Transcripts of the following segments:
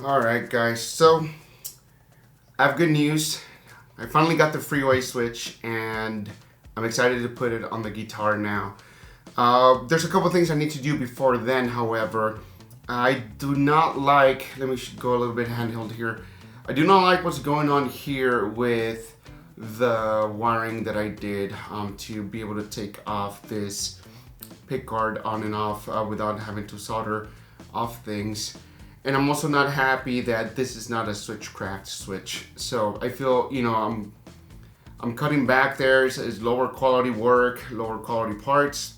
Alright guys, so I have good news. I finally got the Freeway switch and I'm excited to put it on the guitar now. There's a couple things I need to do before then, however. I do not like, let me go a little bit handheld here. I do not like what's going on here with the wiring that I did to be able to take off this pickguard on and off without having to solder off things. And I'm also not happy that this is not a Switchcraft switch. So I feel, you know, I'm cutting back there. It's lower quality work, lower quality parts.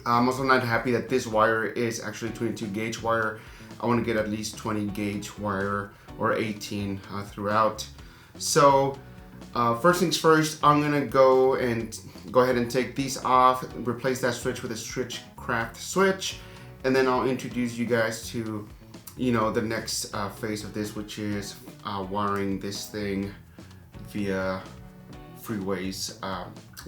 I'm also not happy that this wire is actually 22 gauge wire. I want to get at least 20 gauge wire or 18 throughout. So first things first, I'm gonna go ahead and take these off, replace that switch with a Switchcraft switch, and then I'll introduce you guys to, you know, the next phase of this, which is wiring this thing via Freeway's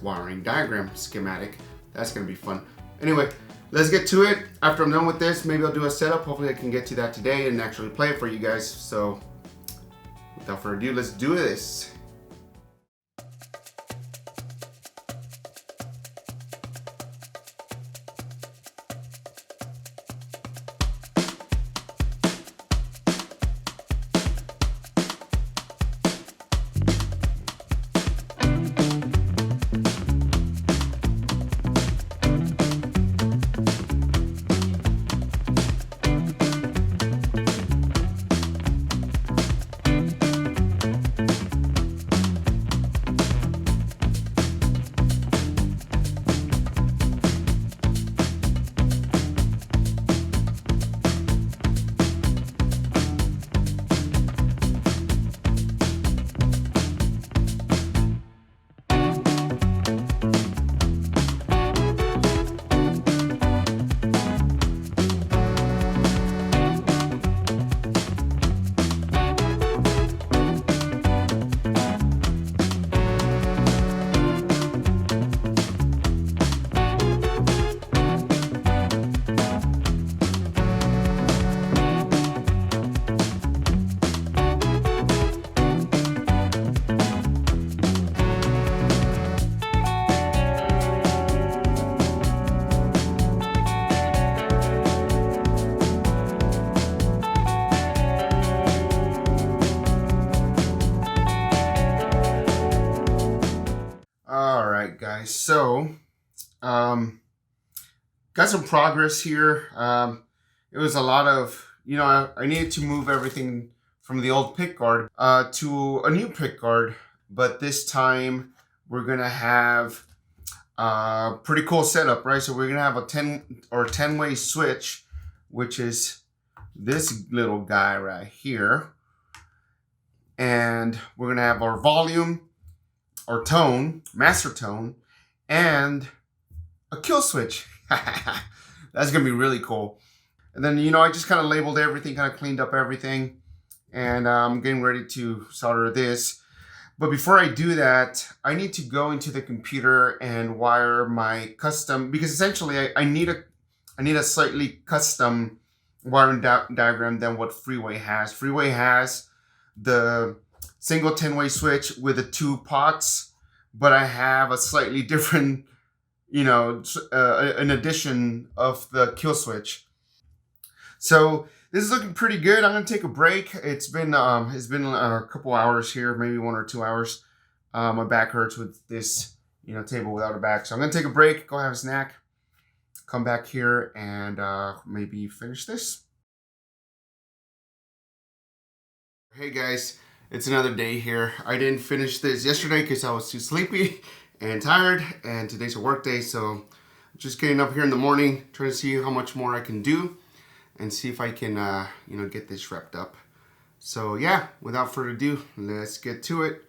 wiring diagram schematic. That's gonna be fun. Anyway, let's get to it. After I'm done with this, maybe I'll do a setup. Hopefully I can get to that today and actually play it for you guys. So without further ado, let's do this. Alright guys, so got some progress here. It was a lot of, you know, I needed to move everything from the old pickguard to a new pickguard, but this time we're gonna have a pretty cool setup, right? So we're gonna have a 10-way switch, which is this little guy right here, and we're gonna have our volume, or tone, master tone, and a kill switch. That's gonna be really cool. And then, you know, I just kind of labeled everything, kind of cleaned up everything, and I'm getting ready to solder this. But before I do that, I need to go into the computer and wire my custom, because essentially I need a slightly custom wiring diagram than what Freeway has. Freeway has the single 10-way switch with the 2 pots, but I have a slightly different, you know, an addition of the kill switch. So this is looking pretty good. I'm gonna take a break. It's been a couple hours here, maybe 1 or 2 hours. My back hurts with this, you know, table without a back. So I'm gonna take a break, go have a snack, come back here, and maybe finish this. Hey guys. It's another day here. I didn't finish this yesterday because I was too sleepy and tired, and today's a work day, so I'm just getting up here in the morning, trying to see how much more I can do and see if I can, you know, get this wrapped up. So yeah, without further ado, let's get to it.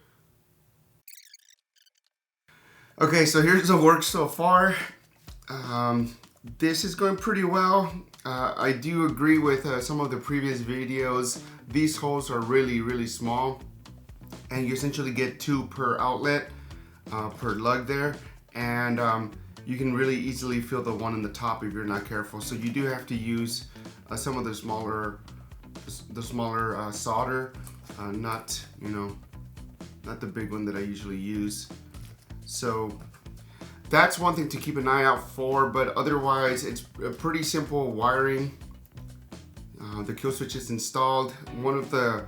Okay, so here's the work so far. This is going pretty well. I do agree with some of the previous videos. These holes are really small, and you essentially get 2 per outlet, per lug there, and you can really easily feel the one in the top if you're not careful. So you do have to use some of the smaller the smaller solder, not not the big one that I usually use. So that's one thing to keep an eye out for, but otherwise it's a pretty simple wiring. The kill switch is installed. One of the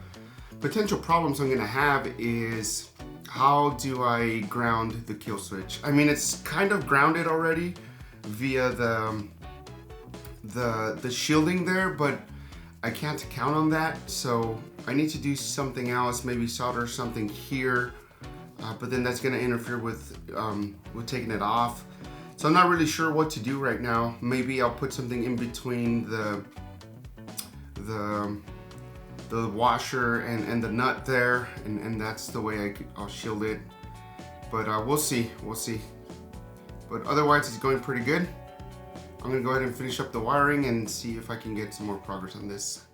potential problems I'm gonna have is how do I ground the kill switch? I mean, it's kind of grounded already via the shielding there, but I can't count on that, so I need to do something else, maybe solder something here, but then that's gonna interfere with taking it off. So I'm not really sure what to do right now. Maybe I'll put something in between the washer and the nut there, and that's the way I'll shield it. But we'll see. But otherwise, it's going pretty good. I'm gonna go ahead and finish up the wiring and see if I can get some more progress on this.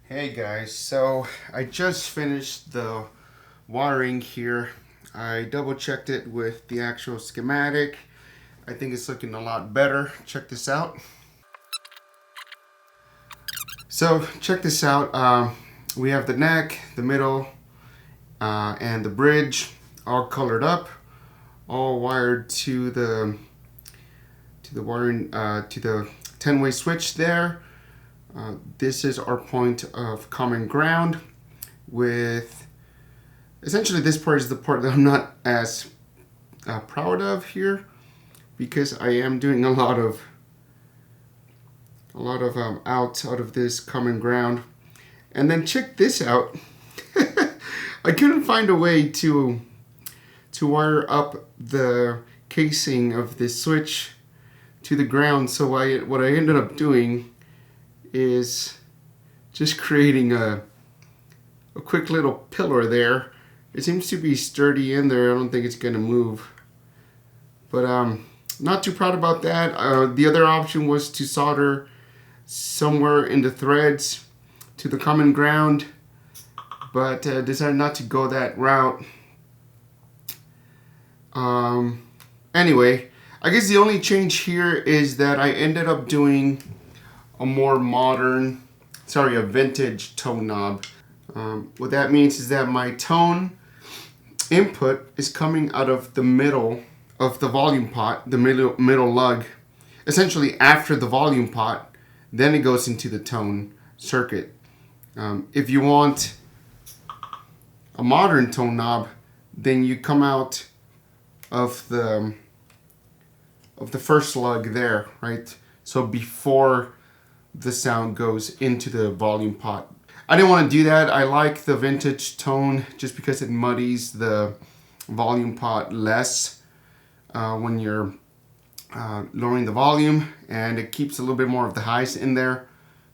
Hey guys, so I just finished the wiring here. I double checked it with the actual schematic. I think it's looking a lot better. Check this out. So check this out. We have the neck, the middle, and the bridge all colored up, all wired to the wiring to the 10-way switch there. This is our point of common ground, with essentially this part is the part that I'm not as proud of here, because I am doing a lot of out of this common ground. And then check this out. I couldn't find a way to wire up the casing of this switch to the ground, so what I ended up doing is just creating a quick little pillar there. It seems to be sturdy in there. I don't think it's gonna move, but not too proud about that. The other option was to solder somewhere in the threads to the common ground, but decided not to go that route. Anyway, I guess the only change here is that I ended up doing a more modern, a vintage tone knob. What that means is that my tone input is coming out of the middle of the volume pot, the middle lug, essentially after the volume pot, then it goes into the tone circuit. If you want a modern tone knob, then you come out of the first slug there, right? So before the sound goes into the volume pot. I didn't want to do that. I like the vintage tone just because it muddies the volume pot less when you're lowering the volume, and it keeps a little bit more of the highs in there.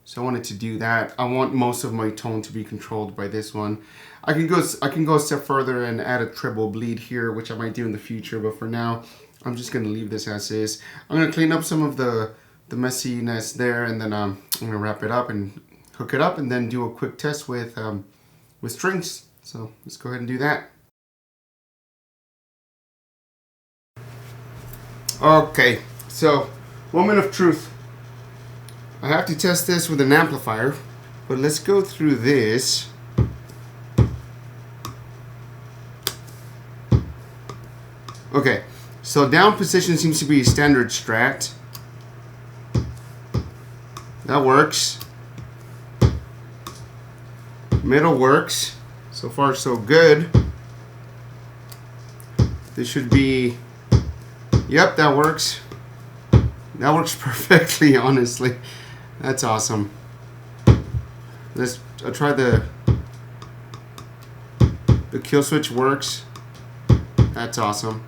So I wanted to do that. I want most of my tone to be controlled by this one. I can go a step further and add a treble bleed here, which I might do in the future, but for now I'm just gonna leave this as is. I'm gonna clean up some of the messiness there, and then I'm gonna wrap it up and hook it up, and then do a quick test with strings. So let's go ahead and do that. Okay, so moment of truth. I have to test this with an amplifier, but let's go through this. Okay, so down position seems to be standard Strat. That works. Middle works. So far so good. This should be, yep, that works. That works perfectly, honestly. That's awesome. I'll try the kill switch works. That's awesome.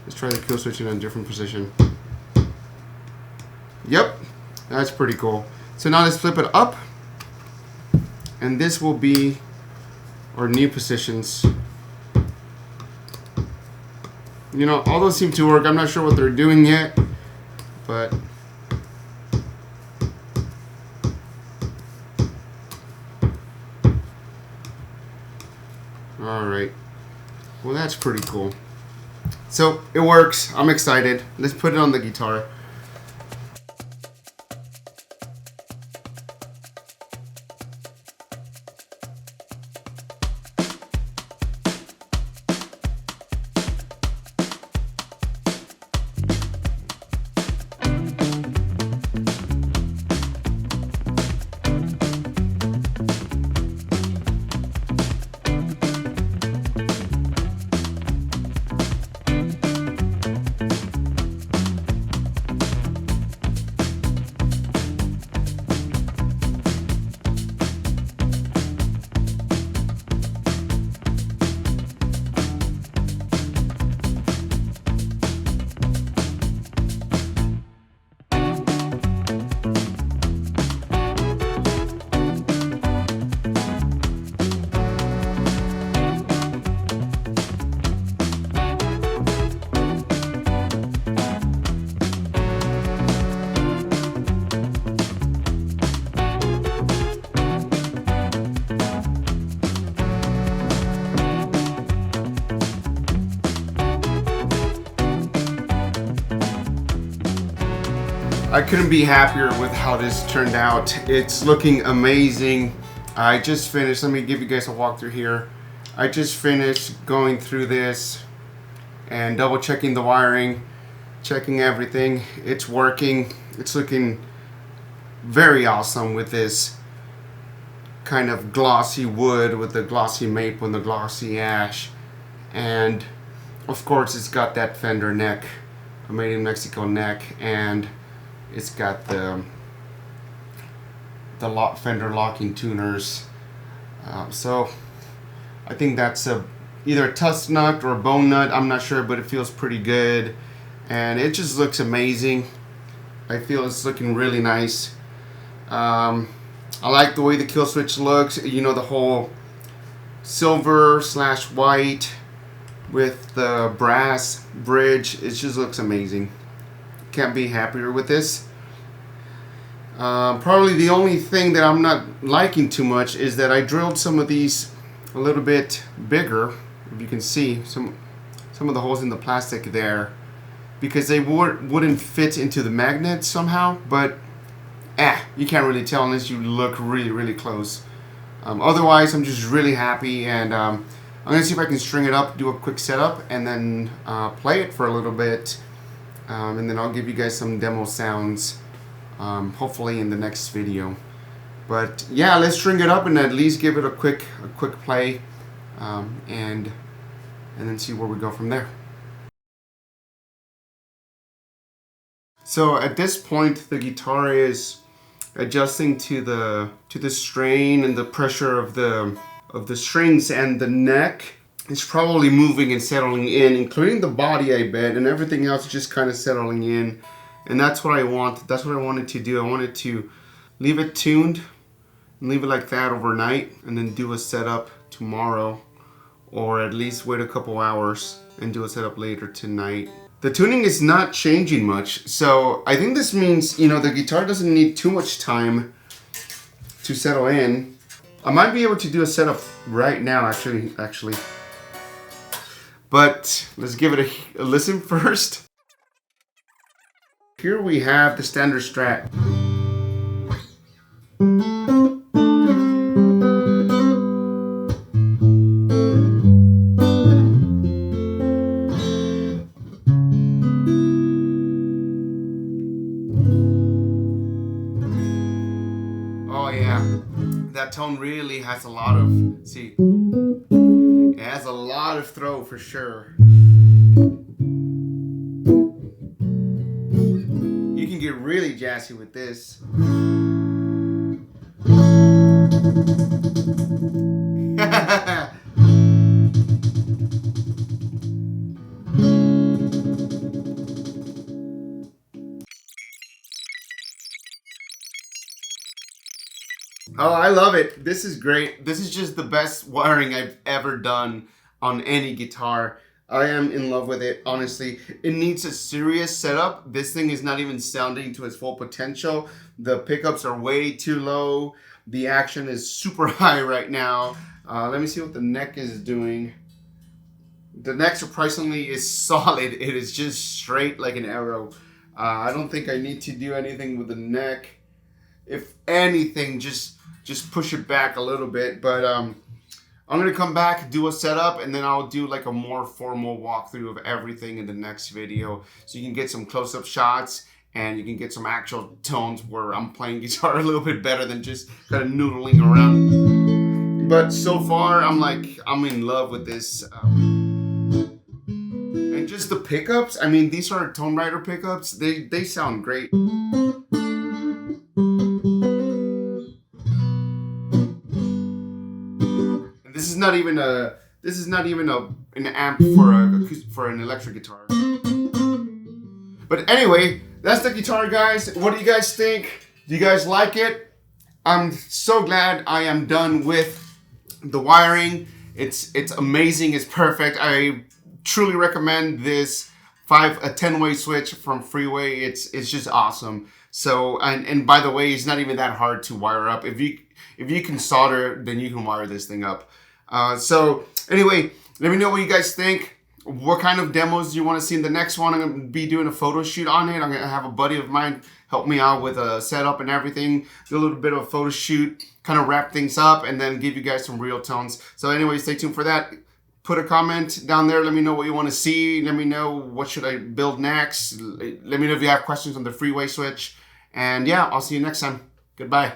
Let's try the kill switch in a different position. Yep, that's pretty cool. So now let's flip it up, and this will be our new positions. You know, all those seem to work. I'm not sure what they're doing yet, but alright. Well, that's pretty cool. So it works. I'm excited. Let's put it on the guitar. I couldn't be happier with how this turned out. It's looking amazing. I just finished, let me give you guys a walkthrough here. I just finished going through this and double checking the wiring, checking everything. It's working. It's looking very awesome with this kind of glossy wood with the glossy maple and the glossy ash. And of course it's got that Fender neck, a made in Mexico neck, and it's got the Fender locking tuners. So I think that's either a tusk nut or a bone nut. I'm not sure, but it feels pretty good. And it just looks amazing. I feel it's looking really nice. I like the way the kill switch looks. You know, the whole silver / white with the brass bridge. It just looks amazing. Can't be happier with this. Probably the only thing that I'm not liking too much is that I drilled some of these a little bit bigger. If you can see some of the holes in the plastic there, because they wouldn't fit into the magnet somehow. But you can't really tell unless you look really close. Otherwise, I'm just really happy, and I'm gonna see if I can string it up, do a quick setup, and then play it for a little bit. And then I'll give you guys some demo sounds, hopefully in the next video. But yeah, let's string it up and at least give it a quick play, and then see where we go from there. So at this point, the guitar is adjusting to the strain and the pressure of the strings, and the neck is probably moving and settling in, including the body, I bet, and everything else just kind of settling in. And that's what I want. That's what I wanted to do. I wanted to leave it tuned and leave it like that overnight, and then do a setup tomorrow, or at least wait a couple hours and do a setup later tonight. The tuning is not changing much, so I think this means, you know, the guitar doesn't need too much time to settle in. I might be able to do a setup right now, actually. But let's give it a listen first. Here we have the standard Strat. Oh yeah, that tone really has a lot of, see, it has a lot of throw for sure. You can get really jazzy with this. Oh, I love it. This is great. This is just the best wiring I've ever done on any guitar. I am in love with it, honestly. It needs a serious setup. This thing is not even sounding to its full potential. The pickups are way too low. The action is super high right now. Let me see what the neck is doing. The neck, surprisingly, is solid. It is just straight like an arrow. I don't think I need to do anything with the neck. If anything, just push it back a little bit. But I'm gonna come back, do a setup, and then I'll do like a more formal walkthrough of everything in the next video, so you can get some close-up shots and you can get some actual tones where I'm playing guitar a little bit better than just kind of noodling around. But so far, I'm in love with this. And just the pickups, I mean, these are Tone Rider pickups. They sound great. This is not even an amp for an electric guitar. But anyway, that's the guitar, guys. What do you guys think? Do you guys like it? I'm so glad I am done with the wiring. It's amazing. It's perfect. I truly recommend this 10-way switch from Freeway. It's just awesome. So and by the way, it's not even that hard to wire up. If you can solder, then you can wire this thing up. So anyway, let me know what you guys think. What kind of demos do you want to see in the next one? I'm going to be doing a photo shoot on it. I'm going to have a buddy of mine help me out with a setup and everything. Do a little bit of a photo shoot, kind of wrap things up, and then give you guys some real tones. So anyway, stay tuned for that. Put a comment down there. Let me know what you want to see. Let me know what should I build next. Let me know if you have questions on the Freeway switch. And yeah, I'll see you next time. Goodbye.